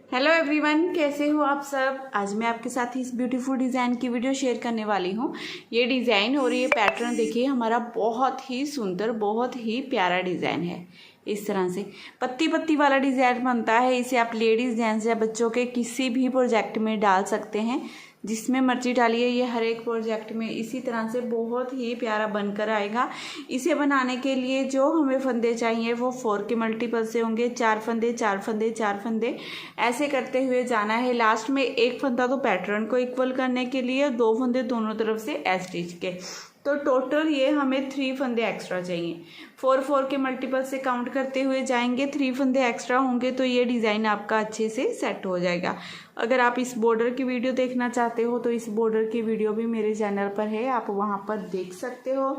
Hello everyone, कैसे हो आप सब। आज मैं आपके साथ इस ब्यूटीफुल डिज़ाइन की वीडियो शेयर करने वाली हूँ। ये डिज़ाइन और ये पैटर्न देखिए, हमारा बहुत ही सुंदर, बहुत ही प्यारा डिज़ाइन है। इस तरह से पत्ती पत्ती वाला डिज़ाइन बनता है। इसे आप लेडीज़, जेंट्स या बच्चों के किसी भी प्रोजेक्ट में डाल सकते हैं, जिसमें मर्जी डालिए। ये हर एक प्रोजेक्ट में इसी तरह से बहुत ही प्यारा बनकर आएगा। इसे बनाने के लिए जो हमें फंदे चाहिए वो 4 के मल्टीपल से होंगे। 4 फंदे, 4 फंदे, 4 फंदे, ऐसे करते हुए जाना है। लास्ट में एक फंदा तो पैटर्न को इक्वल करने के लिए, 2 फंदे दोनों तरफ से स्टिच के। तो टोटल ये हमें 3 फंदे एक्स्ट्रा चाहिए। 4 के मल्टीपल से काउंट करते हुए जाएंगे। 3 फंदे एक्स्ट्रा होंगे तो ये डिज़ाइन आपका अच्छे से सेट हो जाएगा। अगर आप इस बॉर्डर की वीडियो देखना चाहते हो तो इस बॉर्डर की वीडियो भी मेरे चैनल पर है, आप वहाँ पर देख सकते हो।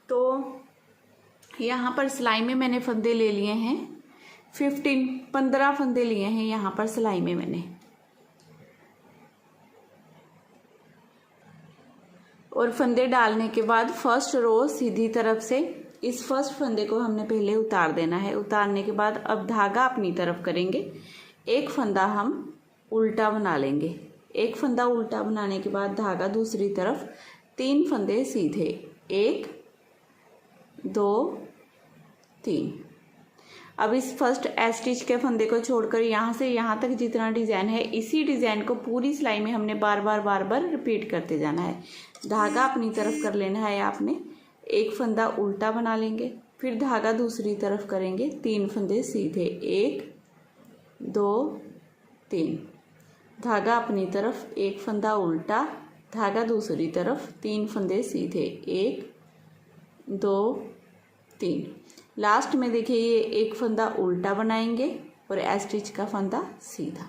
तो यहाँ पर सिलाई में मैंने फंदे ले लिए हैं 15 फंदे लिए हैं यहाँ पर सिलाई में मैंने। और फंदे डालने के बाद फर्स्ट रो सीधी तरफ से इस फर्स्ट फंदे को हमने पहले उतार देना है। उतारने के बाद अब धागा अपनी तरफ करेंगे। एक फंदा हम उल्टा बना लेंगे। एक फंदा उल्टा बनाने के बाद धागा दूसरी तरफ, 3 फंदे सीधे, 1 2 3। अब इस फर्स्ट स्टिच के फंदे को छोड़कर यहाँ से यहाँ तक जितना डिज़ाइन है, इसी डिज़ाइन को पूरी सिलाई में हमने बार बार रिपीट करते जाना है। धागा अपनी तरफ कर लेना है आपने। एक फंदा उल्टा बना लेंगे, फिर धागा दूसरी तरफ करेंगे, 3 फंदे सीधे, 1 2 3। धागा अपनी तरफ, एक फंदा उल्टा, धागा दूसरी तरफ, 3 फंदे सीधे, 1 2 3। लास्ट में देखिए ये एक फंदा उल्टा बनाएंगे और स्टिच का फंदा सीधा।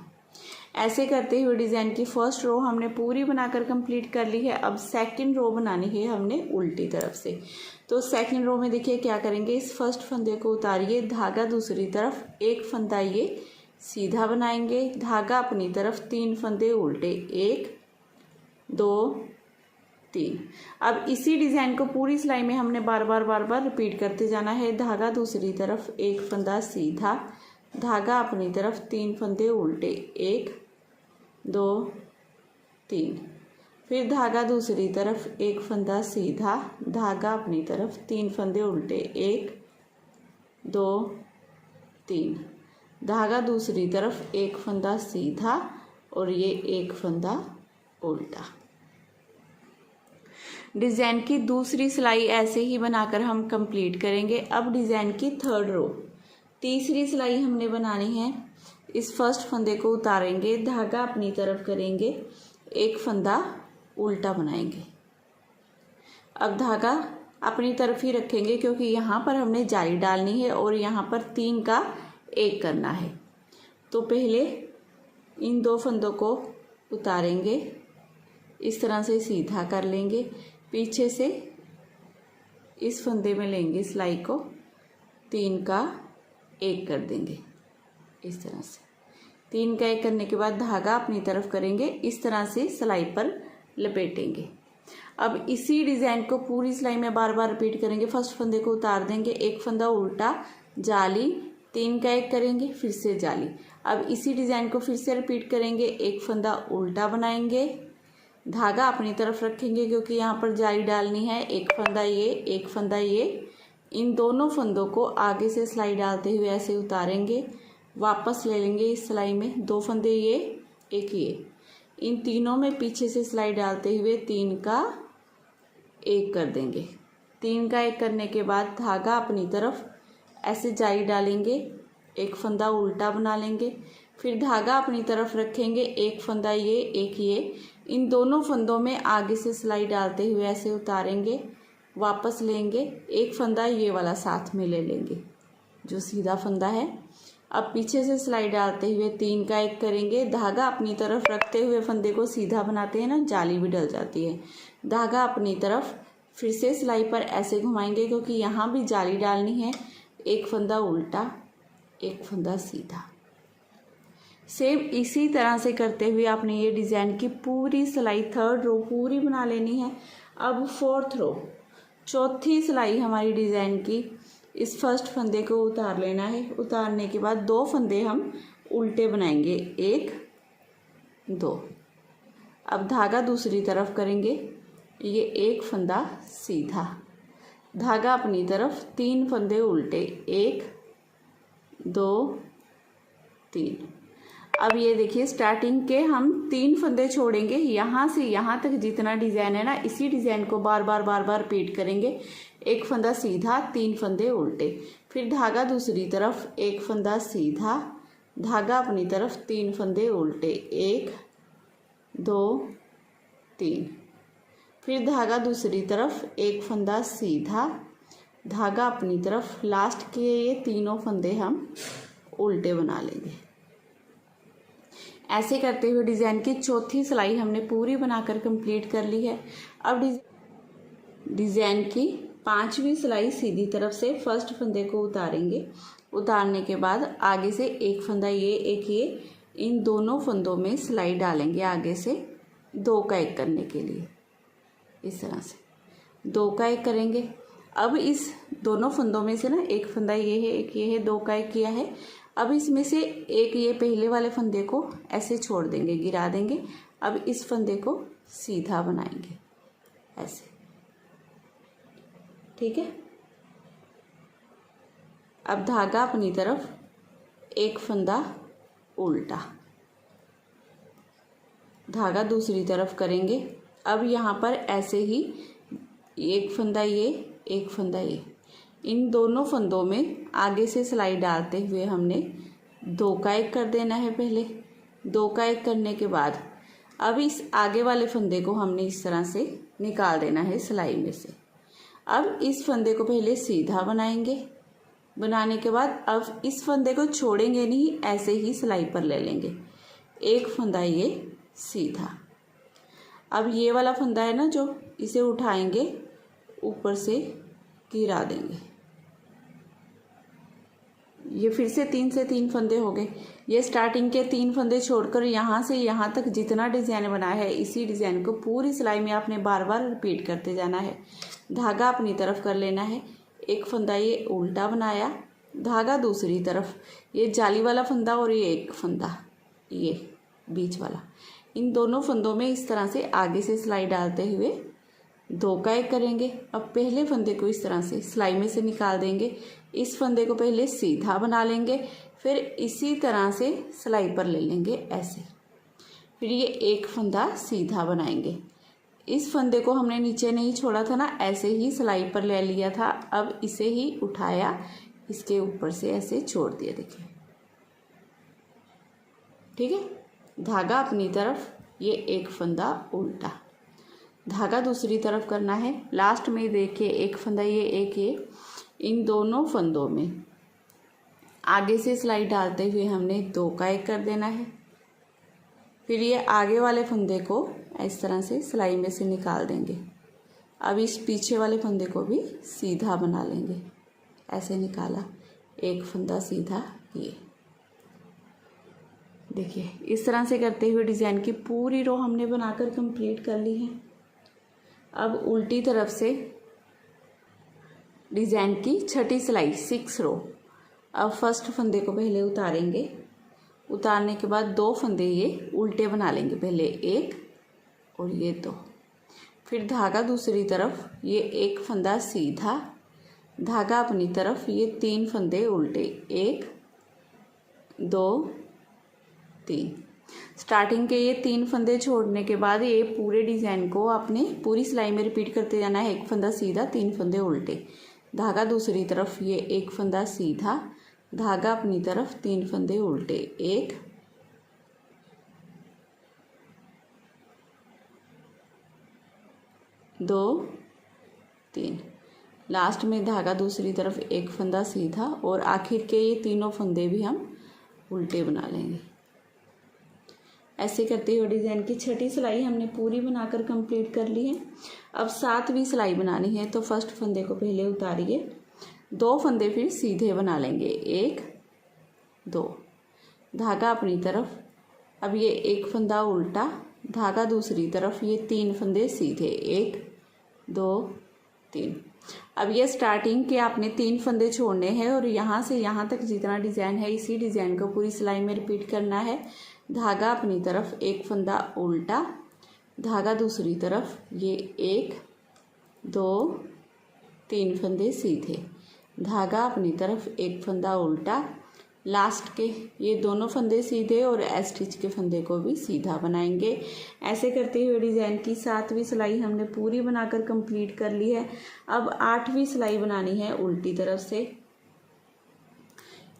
ऐसे करते हुए डिज़ाइन की फर्स्ट रो हमने पूरी बनाकर कंप्लीट कर ली है। अब सेकंड रो बनानी है हमने उल्टी तरफ से। तो सेकंड रो में देखिए क्या करेंगे, इस फर्स्ट फंदे को उतारिए, धागा दूसरी तरफ, एक फंदा ये सीधा बनाएंगे, धागा अपनी तरफ, 3 फंदे उल्टे, 1 2 3। अब इसी डिज़ाइन को पूरी सिलाई में हमने बार बार रिपीट करते जाना है। धागा दूसरी तरफ, एक फंदा सीधा, धागा अपनी तरफ, 3 फंदे उल्टे, 1 2 3। फिर धागा दूसरी तरफ, एक फंदा सीधा, धागा अपनी तरफ, 3 फंदे उल्टे, 1 2 3। धागा दूसरी तरफ, एक फंदा सीधा और ये एक फंदा उल्टा। डिज़ाइन की दूसरी सिलाई ऐसे ही बनाकर हम कंप्लीट करेंगे। अब डिज़ाइन की थर्ड रो, तीसरी सिलाई हमने बनानी है। इस फर्स्ट फंदे को उतारेंगे, धागा अपनी तरफ करेंगे, एक फंदा उल्टा बनाएंगे। अब धागा अपनी तरफ ही रखेंगे क्योंकि यहाँ पर हमने जाली डालनी है और यहाँ पर 3 का 1 करना है। तो पहले इन 2 फंदों को उतारेंगे, इस तरह से सीधा कर लेंगे, पीछे से इस फंदे में लेंगे सिलाई को, 3 का 1 कर देंगे। इस तरह से 3 का 1 करने के बाद धागा अपनी तरफ करेंगे, इस तरह से सिलाई पर लपेटेंगे। अब इसी डिज़ाइन को पूरी सिलाई में बार बार रिपीट करेंगे। फर्स्ट फंदे को उतार देंगे, एक फंदा उल्टा, जाली, 3 का 1 करेंगे, फिर से जाली। अब इसी डिज़ाइन को फिर से रिपीट करेंगे, एक फंदा उल्टा बनाएंगे, धागा अपनी तरफ रखेंगे क्योंकि यहाँ पर जाली डालनी है, एक फंदा ये, एक फंदा ये। इन दोनों फंदों को आगे से सिलाई डालते हुए ऐसे उतारेंगे, वापस ले लेंगे इस सिलाई में, 2 फंदे ये, एक ये। इन तीनों में पीछे से सिलाई डालते हुए 3 का 1 कर देंगे। 3 का 1 करने के बाद धागा अपनी तरफ ऐसे जाली डालेंगे, एक फंदा उल्टा बना लेंगे, फिर धागा अपनी तरफ रखेंगे, एक फंदा ये, एक ये। इन दोनों फंदों में आगे से सिलाई डालते हुए ऐसे उतारेंगे, वापस लेंगे, एक फंदा ये वाला साथ में ले लेंगे जो सीधा फंदा है। अब पीछे से सिलाई डालते हुए 3 का 1 करेंगे, धागा अपनी तरफ रखते हुए फंदे को सीधा बनाते हैं ना, जाली भी डल जाती है। धागा अपनी तरफ, फिर से सिलाई पर ऐसे घुमाएंगे क्योंकि यहाँ भी जाली डालनी है, एक फंदा उल्टा, एक फंदा सीधा। सेम इसी तरह से करते हुए आपने ये डिज़ाइन की पूरी सिलाई, थर्ड रो पूरी बना लेनी है। अब फोर्थ रो, चौथी सिलाई हमारी डिज़ाइन की, इस फर्स्ट फंदे को उतार लेना है। उतारने के बाद 2 फंदे हम उल्टे बनाएंगे, 1 2। अब धागा दूसरी तरफ करेंगे, ये एक फंदा सीधा, धागा अपनी तरफ, 3 फंदे उल्टे, 1 2 3। अब ये देखिए स्टार्टिंग के हम 3 फंदे छोड़ेंगे, यहाँ से यहाँ तक जितना डिज़ाइन है ना, इसी डिज़ाइन को बार बार रिपीट करेंगे। एक फंदा सीधा, 3 फंदे उल्टे, फिर धागा दूसरी तरफ, एक फंदा सीधा, धागा अपनी तरफ, 3 फंदे उल्टे, 1 2 3, फिर धागा दूसरी तरफ, एक फंदा सीधा, धागा अपनी तरफ, लास्ट के ये तीनों फंदे हम उल्टे बना लेंगे। ऐसे करते हुए डिज़ाइन की चौथी सिलाई हमने पूरी बनाकर कंप्लीट कर ली है। अब डिज़ाइन की 5वीं सिलाई सीधी तरफ से फर्स्ट फंदे को उतारेंगे। उतारने के बाद आगे से एक फंदा ये, एक ये, इन दोनों फंदों में सिलाई डालेंगे आगे से 2 का 1 करने के लिए। इस तरह से 2 का 1 करेंगे। अब इस दोनों फंदों में से ना एक फंदा ये है, एक ये है, 2 का 1 किया है। अब इसमें से एक ये पहले वाले फंदे को ऐसे छोड़ देंगे, गिरा देंगे। अब इस फंदे को सीधा बनाएंगे ऐसे, ठीक है। अब धागा अपनी तरफ, एक फंदा उल्टा, धागा दूसरी तरफ करेंगे। अब यहाँ पर ऐसे ही एक फंदा ये, एक फंदा ये, इन दोनों फंदों में आगे से सिलाई डालते हुए हमने 2 का 1 कर देना है। पहले 2 का 1 करने के बाद अब इस आगे वाले फंदे को हमने इस तरह से निकाल देना है सिलाई में से। अब इस फंदे को पहले सीधा बनाएंगे, बनाने के बाद अब इस फंदे को छोड़ेंगे नहीं, ऐसे ही सिलाई पर ले लेंगे, एक फंदा ये सीधा। अब ये वाला फंदा है ना जो, इसे उठाएंगे, ऊपर से गिरा देंगे। ये फिर से 3 फंदे हो गए। ये स्टार्टिंग के 3 फंदे छोड़कर यहाँ से यहाँ तक जितना डिज़ाइन बनाया है, इसी डिज़ाइन को पूरी सिलाई में आपने बार बार रिपीट करते जाना है। धागा अपनी तरफ कर लेना है, एक फंदा ये उल्टा बनाया, धागा दूसरी तरफ, ये जाली वाला फंदा और ये एक फंदा ये बीच वाला, इन दोनों फंदों में इस तरह से आगे से सिलाई डालते हुए 2 का 1 करेंगे। अब पहले फंदे को इस तरह से सिलाई में से निकाल देंगे, इस फंदे को पहले सीधा बना लेंगे, फिर इसी तरह से सिलाई पर ले लेंगे ऐसे, फिर ये एक फंदा सीधा बनाएंगे। इस फंदे को हमने नीचे नहीं छोड़ा था ना, ऐसे ही सिलाई पर ले लिया था। अब इसे ही उठाया, इसके ऊपर से ऐसे छोड़ दिया, देखिए, ठीक है। धागा अपनी तरफ, ये एक फंदा उल्टा, धागा दूसरी तरफ करना है। लास्ट में देखिए एक फंदा ये, एक ये, इन दोनों फंदों में आगे से सिलाई डालते हुए हमने 2 का 1 कर देना है। फिर ये आगे वाले फंदे को इस तरह से सिलाई में से निकाल देंगे। अब इस पीछे वाले फंदे को भी सीधा बना लेंगे, ऐसे निकाला, एक फंदा सीधा, ये देखिए। इस तरह से करते हुए डिज़ाइन की पूरी रो हमने बनाकर कंप्लीट कर ली है। अब उल्टी तरफ से डिज़ाइन की छठी सिलाई 6 रो। अब फर्स्ट फंदे को पहले उतारेंगे, उतारने के बाद 2 फंदे ये उल्टे बना लेंगे, पहले 1 और ये 2, फिर धागा दूसरी तरफ, ये एक फंदा सीधा, धागा अपनी तरफ, ये 3 फंदे उल्टे, 1 2 3। स्टार्टिंग के ये 3 फंदे छोड़ने के बाद ये पूरे डिज़ाइन को आपने पूरी सिलाई में रिपीट करते जाना है। एक फंदा सीधा, 3 फंदे उल्टे, धागा दूसरी तरफ, ये एक फंदा सीधा, धागा अपनी तरफ, 3 फंदे उल्टे, 1 2 3, लास्ट में धागा दूसरी तरफ, एक फंदा सीधा, और आखिर के ये तीनों फंदे भी हम उल्टे बना लेंगे। ऐसे करते हुए डिज़ाइन की छठी सिलाई हमने पूरी बनाकर कंप्लीट कर ली है। अब 7वीं सिलाई बनानी है, तो फर्स्ट फंदे को पहले उतारिए, 2 फंदे फिर सीधे बना लेंगे, 1 2, धागा अपनी तरफ, अब ये एक फंदा उल्टा, धागा दूसरी तरफ, ये 3 फंदे सीधे, 1 2 3, अब ये स्टार्टिंग के आपने 3 फंदे छोड़ने हैं और यहाँ से यहाँ तक जितना डिज़ाइन है इसी डिज़ाइन को पूरी सिलाई में रिपीट करना है। धागा अपनी तरफ, एक फंदा उल्टा, धागा दूसरी तरफ, ये 1 2 3 फंदे सीधे, धागा अपनी तरफ, एक फंदा उल्टा, लास्ट के ये दोनों फंदे सीधे और स्टिच के फंदे को भी सीधा बनाएंगे। ऐसे करते हुए डिज़ाइन की 7वीं सिलाई हमने पूरी बनाकर कंप्लीट कर ली है। अब 8वीं सिलाई बनानी है उल्टी तरफ से।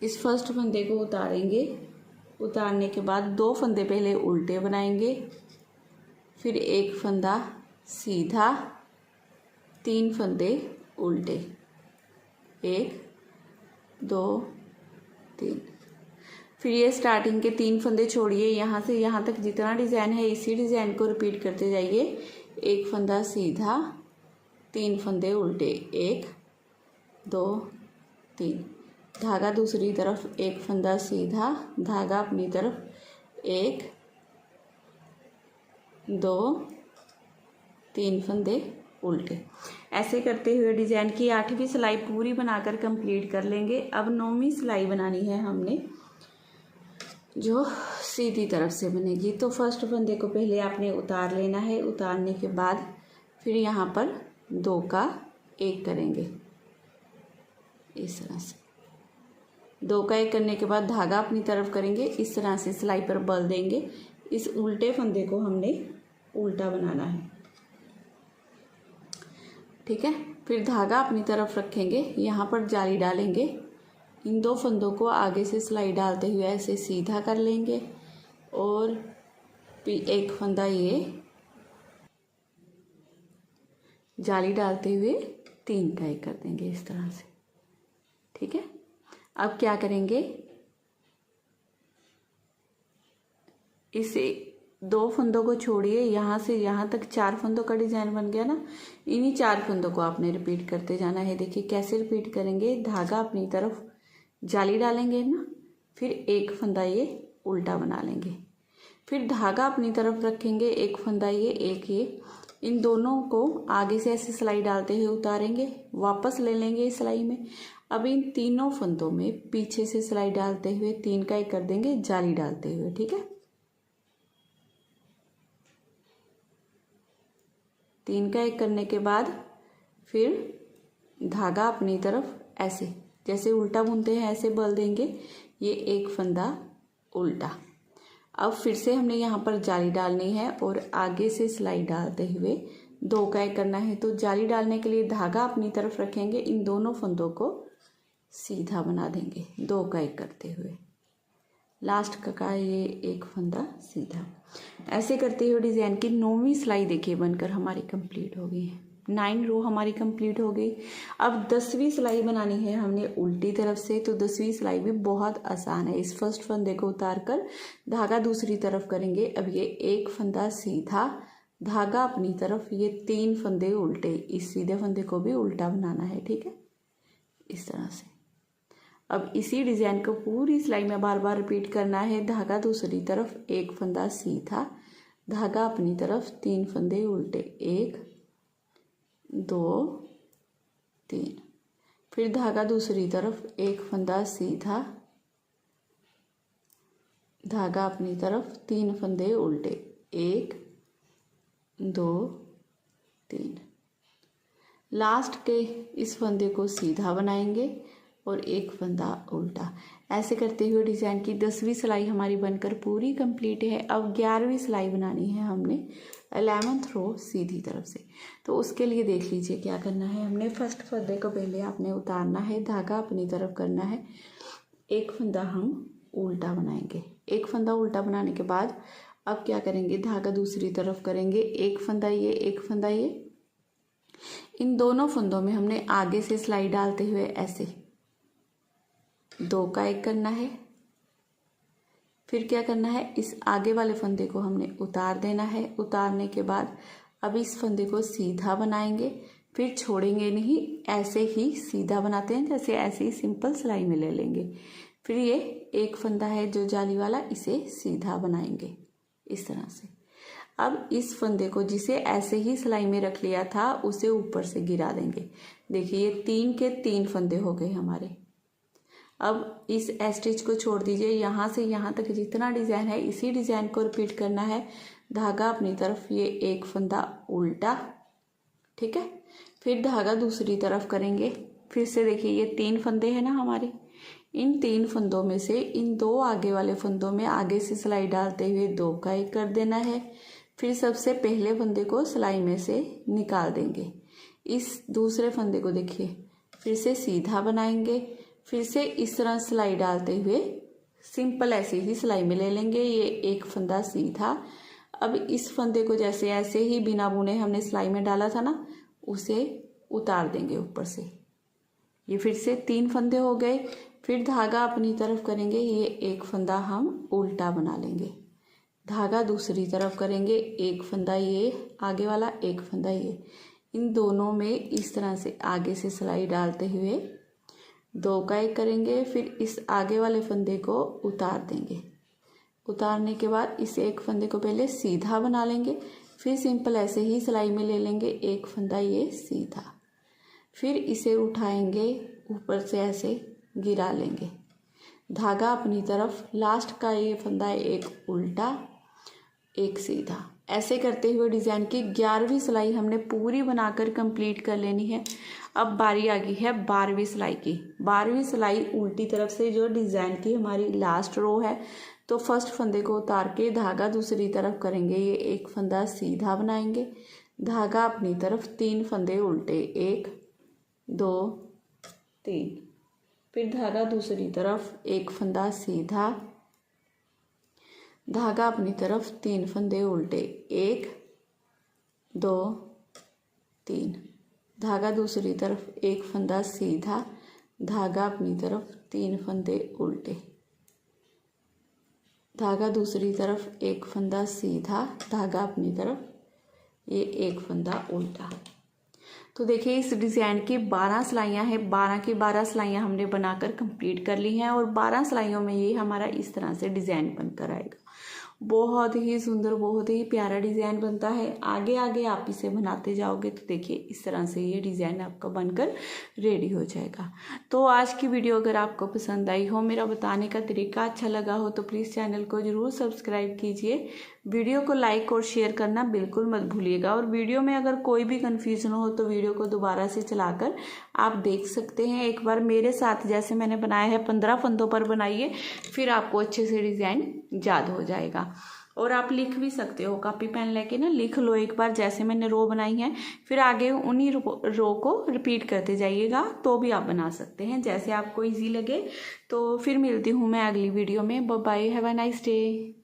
इस फर्स्ट फंदे को उतारेंगे, उतारने के बाद 2 फंदे पहले उल्टे बनाएंगे, फिर एक फंदा सीधा, 3 फंदे उल्टे, 1 2 3। फिर ये स्टार्टिंग के 3 फंदे छोड़िए, यहाँ से यहाँ तक जितना डिज़ाइन है इसी डिज़ाइन को रिपीट करते जाइए। एक फंदा सीधा, 3 फंदे उल्टे, 1 2 3, धागा दूसरी तरफ, एक फंदा सीधा, धागा अपनी तरफ, 1 2 3 फंदे उल्टे। ऐसे करते हुए डिज़ाइन की 8वीं सिलाई पूरी बनाकर कंप्लीट कर लेंगे। अब 9वीं सिलाई बनानी है हमने, जो सीधी तरफ से बनेगी। तो फर्स्ट फंदे को पहले आपने उतार लेना है, उतारने के बाद फिर यहाँ पर 2 का 1 करेंगे, इस तरह से 2 का 1 करने के बाद धागा अपनी तरफ करेंगे, इस तरह से सिलाई पर बल देंगे। इस उल्टे फंदे को हमने उल्टा बनाना है, ठीक है। फिर धागा अपनी तरफ रखेंगे, यहाँ पर जाली डालेंगे, इन 2 फंदों को आगे से सिलाई डालते हुए ऐसे सीधा कर लेंगे और एक फंदा ये जाली डालते हुए 3 का 1 कर देंगे, इस तरह से, ठीक है। अब क्या करेंगे, इसे 2 फंदों को छोड़िए, यहाँ से यहाँ तक 4 फंदों का डिज़ाइन बन गया ना। इन्हीं 4 फंदों को आपने रिपीट करते जाना है। देखिए कैसे रिपीट करेंगे, धागा अपनी तरफ जाली डालेंगे ना, फिर एक फंदा ये उल्टा बना लेंगे, फिर धागा अपनी तरफ रखेंगे, एक फंदा ये, एक ये, इन दोनों को आगे से ऐसे सिलाई डालते हुए उतारेंगे, वापस ले लेंगे इस सिलाई में। अब इन तीनों फंदों में पीछे से सिलाई डालते हुए 3 का 1 कर देंगे, जाली डालते हुए, ठीक है। 3 का 1 करने के बाद फिर धागा अपनी तरफ ऐसे जैसे उल्टा बुनते हैं ऐसे बल देंगे, ये एक फंदा उल्टा। अब फिर से हमने यहाँ पर जाली डालनी है और आगे से सिलाई डालते हुए 2 का 1 करना है। तो जाली डालने के लिए धागा अपनी तरफ रखेंगे, इन दोनों फंदों को सीधा बना देंगे 2 का 1 करते हुए, लास्ट का ये एक फंदा सीधा। ऐसे करते हुए डिज़ाइन की 9वीं सिलाई देखिए बनकर हमारी कंप्लीट हो गई है। 9 रो हमारी कंप्लीट हो गई। अब 10वीं सिलाई बनानी है हमने उल्टी तरफ से। तो 10वीं सिलाई भी बहुत आसान है। इस फर्स्ट फंदे को उतार कर धागा दूसरी तरफ करेंगे। अब ये एक फंदा सीधा, धागा अपनी तरफ, ये 3 फंदे उल्टे, इस सीधे फंदे को भी उल्टा बनाना है, ठीक है, इस तरह से। अब इसी डिज़ाइन को पूरी सिलाई में बार बार रिपीट करना है। धागा दूसरी तरफ, एक फंदा सीधा, धागा अपनी तरफ, 3 फंदे उल्टे, 1 2 3, फिर धागा दूसरी तरफ, एक फंदा सीधा, धागा अपनी तरफ, 3 फंदे उल्टे, 1 2 3, लास्ट के इस फंदे को सीधा बनाएंगे और एक फंदा उल्टा। ऐसे करते हुए डिज़ाइन की 10वीं सिलाई हमारी बनकर पूरी कंप्लीट है। अब 11वीं सिलाई बनानी है हमने 11th रो सीधी तरफ से। तो उसके लिए देख लीजिए क्या करना है। हमने फर्स्ट फंदे को पहले आपने उतारना है, धागा अपनी तरफ करना है, एक फंदा हम उल्टा बनाएंगे। एक फंदा उल्टा बनाने के बाद अब क्या करेंगे, धागा दूसरी तरफ करेंगे, एक फंदा ये, एक फंदा ये, इन दोनों फंदों में हमने आगे से सिलाई डालते हुए ऐसे 2 का 1 करना है। फिर क्या करना है, इस आगे वाले फंदे को हमने उतार देना है। उतारने के बाद अब इस फंदे को सीधा बनाएंगे, फिर छोड़ेंगे नहीं, ऐसे ही सीधा बनाते हैं जैसे ऐसे ही सिंपल सिलाई में ले लेंगे। फिर ये एक फंदा है जो जाली वाला, इसे सीधा बनाएंगे इस तरह से। अब इस फंदे को जिसे ऐसे ही सिलाई में रख लिया था उसे ऊपर से गिरा देंगे। देखिए ये 3 के 3 फंदे हो गए हमारे। अब इस स्टिच को छोड़ दीजिए, यहाँ से यहाँ तक जितना डिज़ाइन है इसी डिज़ाइन को रिपीट करना है। धागा अपनी तरफ, ये एक फंदा उल्टा, ठीक है। फिर धागा दूसरी तरफ करेंगे। फिर से देखिए ये 3 फंदे हैं ना हमारे, इन 3 फंदों में से इन 2 आगे वाले फंदों में आगे से सिलाई डालते हुए 2 का 1 कर देना है। फिर सबसे पहले फंदे को सिलाई में से निकाल देंगे। इस दूसरे फंदे को देखिए फिर से सीधा बनाएंगे, फिर से इस तरह सिलाई डालते हुए सिंपल ऐसे ही सिलाई में ले लेंगे। ये एक फंदा सीधा। अब इस फंदे को जैसे ऐसे ही बिना बुने हमने सिलाई में डाला था ना, उसे उतार देंगे ऊपर से। ये फिर से 3 फंदे हो गए। फिर धागा अपनी तरफ करेंगे, ये एक फंदा हम उल्टा बना लेंगे। धागा दूसरी तरफ करेंगे, एक फंदा ये आगे वाला, एक फंदा ये, इन दोनों में इस तरह से आगे से सिलाई डालते हुए 2 का 1 करेंगे। फिर इस आगे वाले फंदे को उतार देंगे। उतारने के बाद इस एक फंदे को पहले सीधा बना लेंगे, फिर सिंपल ऐसे ही सिलाई में ले लेंगे, एक फंदा ये सीधा। फिर इसे उठाएंगे, ऊपर से ऐसे गिरा लेंगे। धागा अपनी तरफ, लास्ट का ये फंदा एक उल्टा, एक सीधा। ऐसे करते हुए डिज़ाइन की 11वीं सिलाई हमने पूरी बनाकर कंप्लीट कर लेनी है। अब बारी आ गई है 12वीं सिलाई की। 12वीं सिलाई उल्टी तरफ से जो डिज़ाइन की हमारी लास्ट रो है, तो फर्स्ट फंदे को उतार के धागा दूसरी तरफ करेंगे, ये एक फंदा सीधा बनाएंगे। धागा अपनी तरफ, 3 फंदे उल्टे, 1 2 3। फिर धागा दूसरी तरफ, एक फंदा सीधा, धागा अपनी तरफ, 3 फंदे उल्टे, 1 2 3। धागा दूसरी तरफ, एक फंदा सीधा, धागा अपनी तरफ, 3 फंदे उल्टे, धागा दूसरी तरफ, एक फंदा सीधा, धागा अपनी तरफ, ये एक फंदा उल्टा। तो देखिए इस डिज़ाइन की 12 सिलाइयाँ हैं। 12 की 12 सिलाइयाँ हमने बनाकर कंप्लीट कर ली हैं और 12 सिलाइयों में ये हमारा इस तरह से डिज़ाइन बनकर आएगा। बहुत ही सुंदर, बहुत ही प्यारा डिज़ाइन बनता है। आगे आगे आप इसे बनाते जाओगे तो देखिए इस तरह से ये डिज़ाइन आपका बनकर रेडी हो जाएगा। तो आज की वीडियो अगर आपको पसंद आई हो, मेरा बताने का तरीका अच्छा लगा हो, तो प्लीज़ चैनल को ज़रूर सब्सक्राइब कीजिए। वीडियो को लाइक और शेयर करना बिल्कुल मत भूलिएगा। और वीडियो में अगर कोई भी कन्फ्यूज़न हो तो वीडियो को दोबारा से चलाकर आप देख सकते हैं। एक बार मेरे साथ जैसे मैंने बनाया है 15 फंदों पर बनाइए, फिर आपको अच्छे से डिज़ाइन याद हो जाएगा। और आप लिख भी सकते हो, कॉपी पेन लेके ना लिख लो एक बार, जैसे मैंने रो बनाई है, फिर आगे उन्हीं रो को रिपीट करते जाइएगा, तो भी आप बना सकते हैं जैसे आपको इजी लगे। तो फिर मिलती हूँ मैं अगली वीडियो में। Bye bye, have a nice day.